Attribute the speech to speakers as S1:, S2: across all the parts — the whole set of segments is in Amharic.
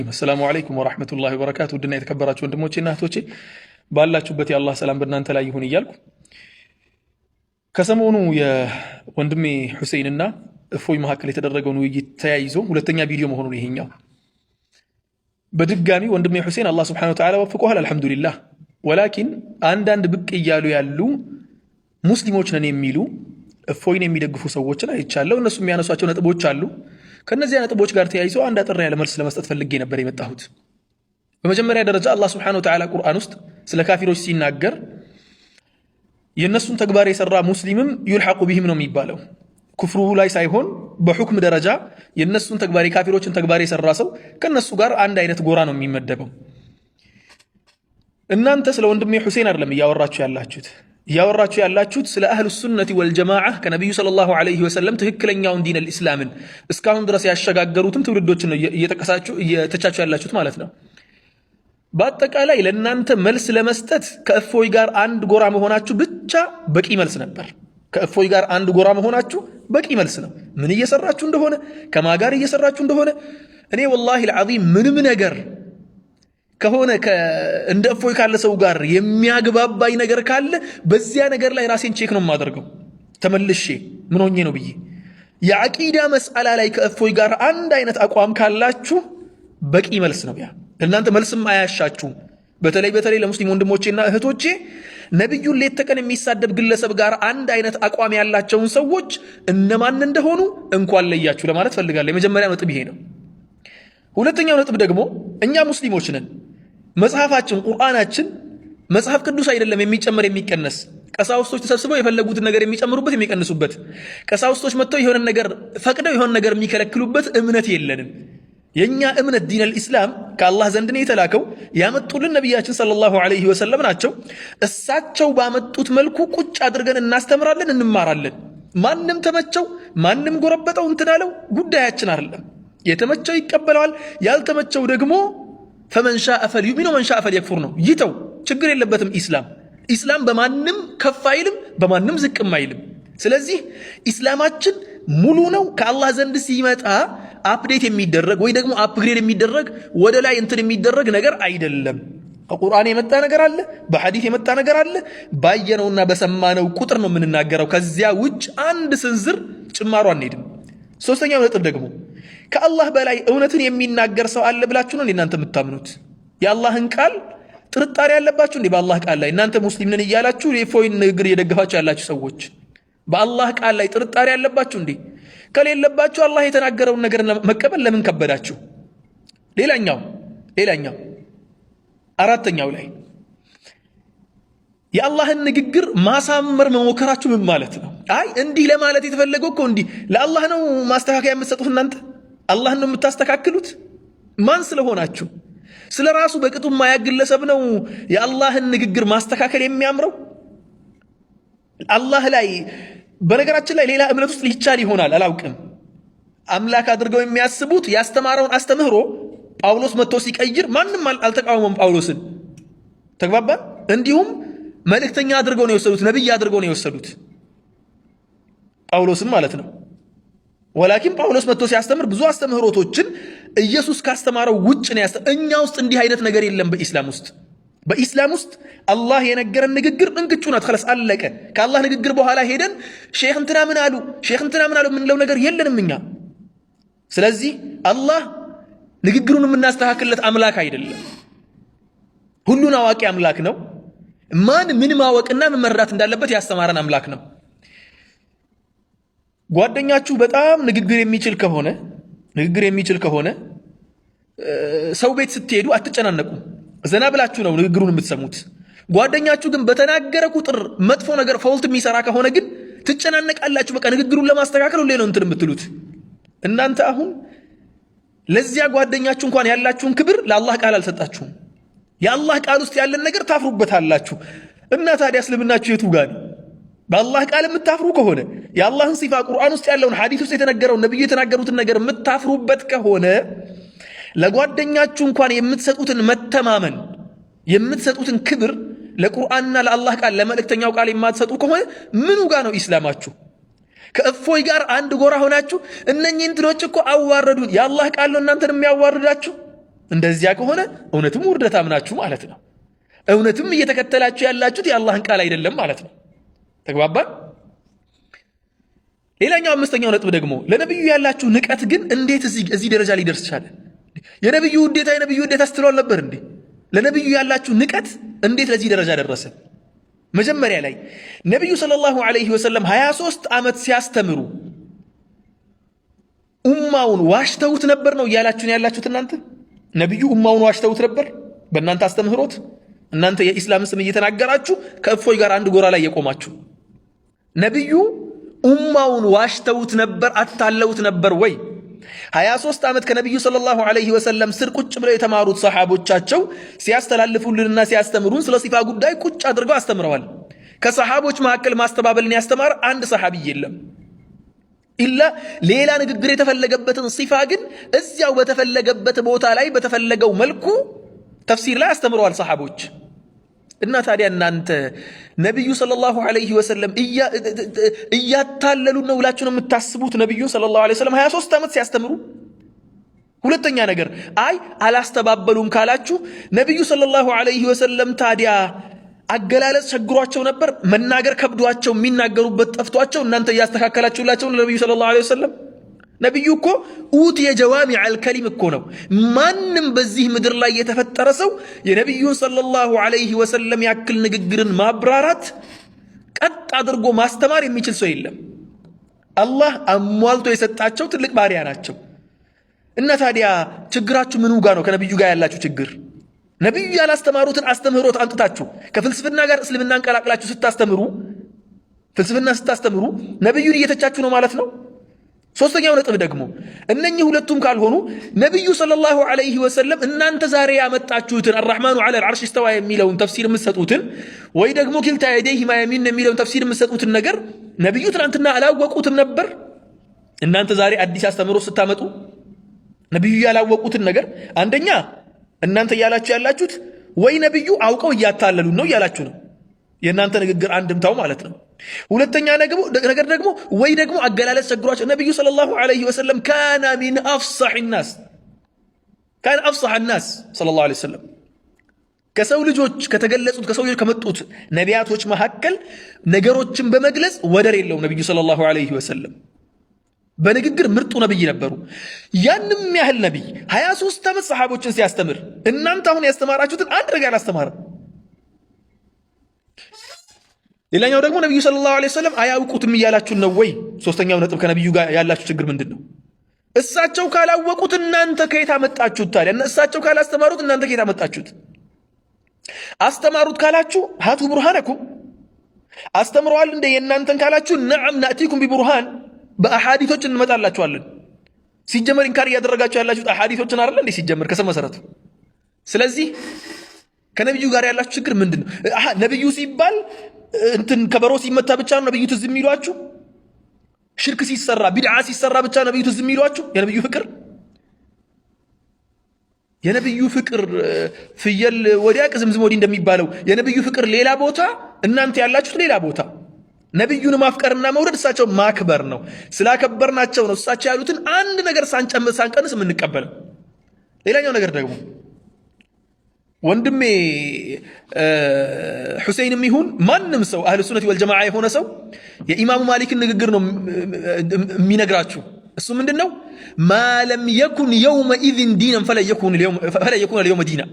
S1: السلام عليكم ورحمة الله وبركاته. ودنا يتكبراتوا ወንድሞቼ እና እህቶቼ ባላችሁበት የአላህ ሰላም በእናንተ ላይ ይሁን እያልኩ ከሰሞኑ የወንድሜ ሁሴይንና እፎይ መካከል የተደረገውን ውይይት ተያይዞ ሁለተኛ ቪዲዮ መሆኑ ነው ይሄኛው። በድጋሚ ወንድሜ ሁሴን አላህ Subhanahu Wa Ta'ala ወፍቆሃል አልহামዱሊላህ። ወላኪን አንዳንድ ብቅ እያሉ ያሉ ሙስሊሞች ነን የሚሉ እፎይን የሚደግፉ ሰዎችን አይቻለሁ። እነሱ የሚያነሷቸው ነጥቦች አሉ። ከነዚህ ነጥቦች ጋር ተያይዞ አንድ አጥር ያለ መልስ ለመስጠት ፈልጌ ነበር የመጣሁት። በመጀመሪያ ደረጃ አላህ Subhanahu Wa Ta'ala ቁርአን ውስጥ ስለ ካፊሮች ሲናገር የነሱን ተግባር የሰራ ሙስሊምም ይልሐቁ ቢሂም ነው የሚባለው። ኩፍሩ ላይ ሳይሆን በሁክም ደረጃ የነሱን ተግባር የካፊሮችን ተግባር የሰራ ሰው ከነሱ ጋር አንድ አይነት ጎራ ነው የሚመደበው። እናንተ ስለ ወንድሜ ሁሴን አይደለም ያወራችሁ ያላችሁት ስለ አህሉ ሱነቲ ወልጀማዓ ከነብዩ ሰለላሁ ዐለይሂ ወሰለም ትክክለኛውን ዲን አልእስላምን እስካሁን ድረስ ያሸጋገሩትን ትውልዶችን ነው እየተቀሳችሁ እየተቻችሁ ያላችሁት ማለት ነው። በአጠቃላይ ለእናንተ መልስ ለመስጠት ከእፎይ ጋር አንድ ጎራ መሆናችሁ ብቻ በቂ መልስ ነበር። ከእፎይ ጋር አንድ ጎራ መሆናችሁ በቂ መልስ ነው። ምን እየሰራችሁ እንደሆነ ከማጋር እየሰራችሁ እንደሆነ እኔ ወላሂ العظيم ምንም ነገር ከሆነ እንደ እፎይ ካለ ሰው ጋር የሚያግባባኝ ነገር ካለ በዚያ ነገር ላይ ራሴን ቼክ ነው የማደርገው ተመልሼ ምን ሆኜ ነው ብዬ። የአቂዳ መስአላ ላይ ከእፎይ ጋር አንድ አይነት አቋም ካላችሁ በቂ መልስ ነው ያ። እናንተ መልስም አያሻችሁም። በተለይ ለሙስሊም ወንድሞቼና እህቶቼ ነብዩን ሌት ተቀን የሚሳደብ ግለሰብ ጋር አንድ አይነት አቋም ያላቸውን ሰዎች እነማን እንደሆኑ እንኳን ለያችሁ ለማለት ፈልጋለሁ። የመጀመሪያው ነጥብ ይሄ ነው። ሁለተኛው ነጥብ ደግሞ እኛ ሙስሊሞች ነን። መጽሐፋችን ቁርአናችን መጽሐፍ ቅዱስ አይደለም የሚጨመር የሚቀነስ። ቀሳውስቶች ተሰብስበው የፈለጉትን ነገር የሚጨምሩበት የሚቀንሱበት፣ ቀሳውስቶች መጥተው የሆነ ነገር ፈቅደው የሆነ ነገር የሚከለክሉበት እምነት የለንም። የኛ እምነት ዲን አልኢስላም ከአላህ ዘንድ ነው የተላከው። ያመጡልን ነብያችን ሰለላሁ ዐለይሂ ወሰለም ናቸው። እሳቸው ባመጡት መልኩ ቁጭ አድርገን እናስተምራለን፣ እንማራለን። ማንም ተመቸው ማንም ጎረበጠው እንትናለው ጉዳያችን አይደለም። የተመቸው ይቀበለዋል፣ ያልተመቸው ደግሞ فمن شاء فليؤمن ومن شاء فليكفر ነው። ይተው ችግር የለበትም። ኢስላም በማንም ከፍ አይልም በማንም ዝቅም አይልም። ስለዚህ ኢስላማችን ሙሉ ነው። ከአላህ ዘንድ ሲመጣ አፕዴት የሚደረግ ወይ ደግሞ አፕግሬድ የሚደረግ ወደ ላይ እንትን የሚደረግ ነገር አይደለም። ከቁርአን የመጣ ነገር አለ፣ በሐዲስ የመጣ ነገር አለ። ባየነውና በሰማነው ቁጥር ነው የምንናገረው። ከዚያ ውጭ አንድ ስንዝር ጭማሩ አንሄድም። ሶስተኛው ነጥብ ደግሞ ከአላህ በላይ እውነትን የሚናገር ሰው አለ ብላችሁ ነው እናንተ የምታምኑት? የአላህን ቃል ጥርጣሬ ያለባችሁ እንዴ? በአላህ ቃል ላይ እናንተ ሙስሊም ነን እያላችሁ የእፎይን ንግግር እየደገፋችሁ ያላችሁ ሰዎች በአላህ ቃል ላይ ጥርጣሬ ያለባችሁ እንዴ? ከሌለባችሁ አላህ የተናገረውን ነገር መቀበል ለምን ከበዳችሁ? ሌላኛው አራተኛው ላይ የአላህን ንግግር ማሳመር መሞከራችሁ ምን ማለት ነው? አይ እንዲህ ለማለት የተፈለገው እኮ እንዲህ ለአላህ ነው ማስተካከያ የምትሰጡት እናንተ አላህን ነው የምታስተካክሉት? ማን ስለሆናችሁ? ስለ ራሱ በቅጡ የማያውቅ ግለሰብ ነው የአላህን ንግግር ማስተካከል የሚያምረው? አላህ ላይ በነገራችን ላይ ሌላ እምነት ውስጥ ሊቻል ይሆናል አላውቅም። አምላክ አድርገው የሚያስቡት ያስተማረውን አስተምህሮ ጳውሎስ መጥቶ ሲቀይር ማንም አልተቃወመም ጳውሎስን። ተግባባን? እንዲሁም መልእክተኛ አድርገው ነው የወሰዱት፣ ነብይ አድርገው ነው የወሰዱት ጳውሎስን ማለት ነው። ወላኪን ጳውሎስ መጥቶ ሲያስተምር ብዙ አስተምህሮቶችን ኢየሱስ ካስተማረው ውጭ ነው እኛ ውስጥ እንዲህ አይነት ነገር የለም በኢስላም ውስጥ አላህ የነገረን ንግግር እንቅጩ ናት። خلاص አለቀ። ከአላህ ንግግር በኋላ ሄደን ሼክ እንትና ምን አሉ የምንለው ነገር የለንም እኛ። ስለዚህ አላህ ንግግሩን የምናስተካክልለት አምላክ አይደለም። ሁሉን አዋቂ አምላክ ነው። ማን ምን ማወቅና ምን መረዳት እንዳለበት ያስተማረን አምላክ ነው። ጓደኛችሁ በጣም ንግግር የሚችል ከሆነ ሰው ቤት ስትሄዱ አትጨናነቁም። ዘና ብላችሁ ነው ንግግሩን የምትሰሙት። ጓደኛችሁ ግን በተናገረ ቁጥር መጥፎ ነገር ፋውልት የሚሰራ ከሆነ ግን ትጨናነቃላችሁ። በቃ ንግግሩን ለማስተካከል ሁሌ ነው እንትን የምትሉት። እናንተ አሁን ለዚያ ጓደኛችሁ እንኳን ያላችሁን ክብር ለአላህ ቃል አልሰጣችሁም። የአላህ ቃል ውስጥ ያለን ነገር ታፍሩበታላችሁ። እና ታዲያ እስልምናችሁ የቱ ጋር ነው? በአላህ ቃል የምታፍሩ ከሆነ የአላህን ሲፋ ቁርአን ውስጥ ያለውን ሐዲስ ውስጥ የተነገረውን ነብዩ የተናገሩትን ነገር የምታፍሩበት ከሆነ ለጓደኛችሁ እንኳን የምትሰጡትን መተማመን የምትሰጡትን ክብር ለቁርአንና ለአላህ ቃል ለመልእክተኛው ቃል የማትሰጡ ከሆነ ምኑ ጋር ነው ኢስላማችሁ? ከእፎይ ጋር አንድ ጎራ ሆናችሁ እነኚህ እንትኖች እኮ አዋረዱን፣ የአላህ ቃል ነው እናንተን የሚያዋርዳችሁ። እንደዚያ ከሆነ እውነትም ውርደታም ናችሁ ማለት ነው። እውነትም እየተከተላችሁ ያላችሁት የአላህን ቃል አይደለም ማለት ነው። ተግባባን? ሌላኛው አምስተኛው ነጥብ ደግሞ ለነብዩ ያላችሁ ንቀት ግን እንዴት እዚህ ደረጃ ሊደርስ ቻለ? የነብዩ ውዴታ ስትሏል ነበር እንዴ? ለነብዩ ያላችሁ ንቀት እንዴት ለዚህ ደረጃ ደረሰ? መጀመሪያ ላይ ነብዩ ሰለላሁ ዐለይሂ ወሰለም 23 ዓመት ሲያስተምሩ ኡማውን ዋሽተውት ነበር ነው እያላችሁ ያላችሁት እናንተ። ነብዩ ኡማውን ዋሽተውት ነበር በእናንተ አስተምህሮት። እናንተ የኢስላም ስም እየተናገራችሁ ከእፎይ ጋር አንድ ጎራ ላይ የቆማችሁ ነብዩ ኡማውን ዋሽተውት ነበር፣ አታለውት ነበር ወይ? 23 ዓመት ከነብዩ ሰለላሁ ዐለይሂ ወሰለም ስር ቁጭ ብለው የተማሩት ሰሃቦቻቸው ሲያስተላልፉልንና ሲያስተምሩን ስለ ሲፋ ጉዳይ ቁጭ አድርገው አስተምረዋል። ከሰሃቦች መካከል ማስተባበልን ያስተማር አንድ ሰሃቢ የለም። ኢላ ሌላ ንግግር የተፈለገበትን ሲፋ ግን እዚያው በተፈለገበት ቦታ ላይ በተፈለገው መልኩ ተፍሲር ላይ አስተምረዋል ሰሃቦች። እና ታዲያ እናንተ ነብዩ ሰለላሁ ዐለይሂ ወሰለም እያታለሉ ነው ብላችሁ ነው የምታስቡት? ነብዩ ሰለላሁ ዐለይሂ ወሰለም 23 ዓመት ሲያስተምሩ። ሁለተኛ ነገር አላስተባበሉም ካላችሁ ነብዩ ሰለላሁ ዐለይሂ ወሰለም ታዲያ አገላለጽ ቸግሯቸው ነበር? መናገር ከብዷቸው የሚናገሩበት ጠፍቷቸው እናንተ እያስተካከላችሁላቸው ነብዩ ሰለላሁ ዐለይሂ ወሰለም? ነብዩ እኮ ኡትየ ጀዋሚዐል ከሊም እኮ ነው። ማንም በዚህ ምድር ላይ የተፈጠረ ሰው የነብዩን ሰለላሁ ዐለይሂ ወሰለም ያክል ንግግርን ማብራራት ቀጥ አድርጎ ማስተማር የሚችል ሰው የለም። አላህ አሟልቶ የሰጣቸው ትልቅ ባሪያ ናቸው። እና ታዲያ ችግራችሁ ምኑ ጋር ነው? ከነብዩ ጋር ያላችሁ ችግር ነብዩ ያላስተማሩትን አስተምህሮት አንጥታችሁ ከፍልስፍና ጋር እስልምናን ቀላቅላችሁ ስታስተምሩ፣ ፍልስፍና ስታስተምሩ ነብዩን እየተቻችሁ ነው ማለት ነው። ሶስተኛው ነጥብ ደግሞ እነኚህ ሁለቱም ካልሆኑ ነብዩ ሰለላሁ ዐለይሂ ወሰለም እናንተ ዛሬ ያመጣችሁትን አርራህማኑ ዐለል ዐርሽ ኢስተዋ የሚለውን ተፍሲር የምትሰጡትን ወይ ደግሞ ኪልታ የደይሂማ የሚን የሚለውን ተፍሲር የምትሰጡትን ነገር ነብዩ ትናንትና አላወቁትም ነበር? እናንተ ዛሬ አዲስ አስተምሮ ስታመጡ ነብዩ ያላወቁትን ነገር አንደኛ እናንተ እያላችሁ ያላችሁት ወይ ነብዩ አውቀው እያታለሉን ነው እያላችሁ ነው። የእናንተ ንግግር አንድምታው ማለት ነው። ሁለተኛ ነገር ደግሞ ወይ ደግሞ አገላለጽ ቸግሯቸው ነብዩ ሰለላሁ ዐለይሂ ወሰለም ካነ ሚን አፍሰሕ ናስ ሰለላሁ ዐለይሂ ወሰለም ከሰው ልጆች ከተገለጹት ከሰው ልጆች ከመጡት ነቢያቶች መካከል ነገሮችን በመግለጽ ወደር የለው ነብዩ ሰለላሁ ዐለይሂ ወሰለም በንግግር ምርጡ ነብይ ነበሩ። ያንም ያህል ነብይ 23 ዓመት ሰሃቦችን ሲያስተምር እናንተ አሁን ያስተማራችሁትን አንድ ነገር አላስተማረም። ሌላኛው ደግሞ ነብዩ ሰለላሁ ዐለይሂ ወሰለም አያውቁትም እያላችሁ ነው ወይ? ሶስተኛው ነጥብ ከነብዩ ጋር ያላችሁ ችግር ምንድነው? እሳቸው ካላወቁት እናንተ ከየት አመጣችሁት ታዲያ? እሳቸው ካላስተማሩት እናንተ ከየት አመጣችሁት? አስተማሩት ካላችሁ ሃቱ ቡርሃነኩም አስተምረዋል እንደ የእናንተን ካላችሁ ነዓም ናእቲኩም ቢቡርሃን በአሐዲቶች እንመጣላችኋለን። ሲጀመር ኢንካር እያደረጋችሁ ያላችሁት አሐዲቶችን አይደል እንዴ? ሲጀመር ከስም መሰረቱ። ስለዚህ ከነብዩ ጋር ያላችሁ ችግር ምንድነው? ነብዩ ሲባል እንትን ከበሮ ሲመታ ብቻ ነው ነብዩ ትዝ የሚሏችሁ? ሽርክ ሲሰራ ቢድዓ ሲሰራ ብቻ ነብዩ ትዝ የሚሏችሁ? የነብዩ ፍቅር ፍየል ወዲያ ቅዝምዝም ወዲህ እንደሚባለው የነብዩ ፍቅር ሌላ ቦታ፣ እናንተ ያላችሁት ሌላ ቦታ። ነብዩን ማፍቀርና መውደድ እሳቸው ማክበር ነው። ስላከበርናቸው ነው እሳቸው ያሉትን አንድ ነገር ሳንቀንስ የምንቀበለው። ሌላኛው ነገር ደግሞ ወንድሜ ሁሴይንም ይሁን ማንም ሰው አህሉ ሱነቲ ወልጀማዓ የሆነ ሰው የኢማሙ ማሊክን ንግግር ነው የሚነግራችሁ። እሱ ምንድነው? ማለም የኩን የውመኢዝን ዲናን ፈለን የኩን አልየውመ ዲና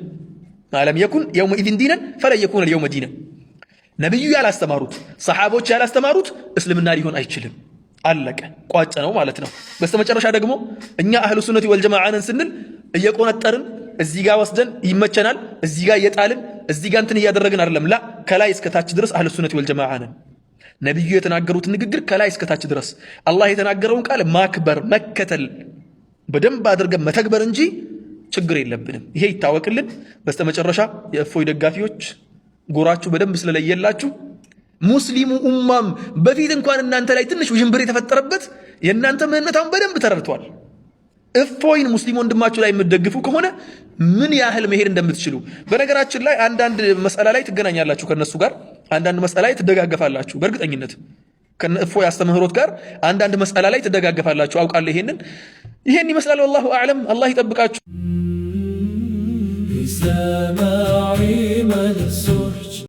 S1: ማለም የኩን የውመኢዝን ዲናን ፈለን የኩን አልየውመ ዲና። ነብዩ ያላስተማሩት ሰሃቦች ያላስተማሩት እስልምና ሊሆን አይችልም። አለቀ ቋጨ ነው ማለት ነው። በስተመጨረሻ ደግሞ እኛ አህሉ ሱነቲ ወልጀማዓን ስንል እየቆነጠርን እዚህ ጋር ወስደን ይመቸናል፣ እዚህ ጋር እየጣልን እዚህ ጋር እንትን እያደረግን አይደለም። ላ ከላይ እስከ ታች ድረስ አህሉ ሱነቲ ወልጀማዓ ነን። ነብዩ የተናገሩትን ንግግር ከላይ እስከ ታች ድረስ አላህ የተናገረውን ቃል ማክበር መከተል በደንብ አድርገን መተግበር እንጂ ችግር የለብንም። ይሄ ይታወቅልን። በስተመጨረሻ የእፎይ ደጋፊዎች ጎራችሁ በደንብ ስለለየላችሁ ሙስሊሙ ኡማም በፊት እንኳን እናንተ ላይ ትንሽ ውዥንብር የተፈጠረበት የእናንተ ምህነታውን በደንብ ተረድቷል። እፎይን ሙስሊም ወንድማችሁ ላይ የምትደግፉ ከሆነ ምን ያህል መሄድ እንደምትችሉ በነገራችን ላይ አንዳንድ መስአላ ላይ ትገናኛላችሁ ከነሱ ጋር፣ አንዳንድ መስአላ ላይ ትደጋገፋላችሁ። በእርግጠኝነት ከእፎይ አስተምህሮት ጋር አንዳንድ መስአላ ላይ ትደጋገፋላችሁ አውቃለሁ። ይሄን ይመስላል። ወላሁ አዕለም። አላህ ይጠብቃችሁ።